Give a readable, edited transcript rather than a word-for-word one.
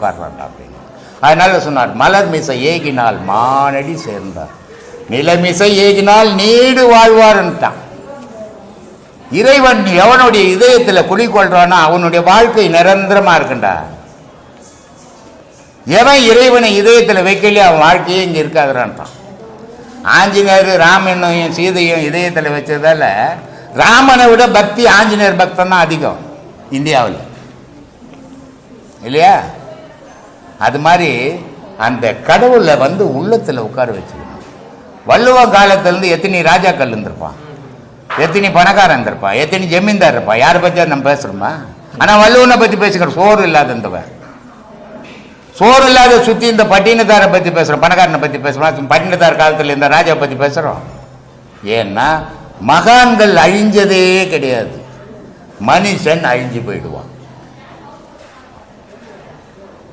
அப்படின்னு. அதனால சொன்னார், மலர் மிசை ஏகினால் மானடி சேர்ந்தார், நிலமிசை ஏகினால் நீடு வாழ்வார்ன்ட்டான். இறைவன் எவனுடைய இதயத்தில் குடிக்கொள்றானோ அவனுடைய வாழ்க்கை நிரந்தரமா இருக்குண்டா. எவன் இறைவனை இதயத்தில் வைக்கலையே அவன் வாழ்க்கையே இங்கே இருக்காதுறான்ட்டான். ஆஞ்சநேயர் ராமனையும் சீதையும் இதயத்தில் வச்சதால ராமனை விட பக்தி ஆஞ்சநேயர் பக்தன் தான் அதிகம் இந்தியாவில், இல்லையா? அது மாதிரி அந்த கடவுளை உள்ளத்தில் உட்கார வச்சுக்கணும். வள்ளுவ காலத்திலேருந்து எத்தனை ராஜாக்கள் இருந்திருப்பான், எத்தனை பணக்காரன் இருந்திருப்பான், எத்தனை ஜமீன்தார் இருப்பான். யாரை பற்றி நம்ம பேசுகிறோமா? ஆனால் வள்ளுவனை பற்றி பேசுகிறோம். சோறு இல்லாத இருந்தவன், சோறு இல்லாத சுற்றி இந்த பட்டினத்தாரை பற்றி பேசுகிறோம், பணக்காரனை பற்றி பேசுகிறோம், பட்டினத்தார் காலத்தில் இந்த ராஜாவை பற்றி பேசுகிறோம். ஏன்னா மகான்கள் அழிஞ்சதே கிடையாது, மனுஷன் அழிஞ்சு போயிடுவான்.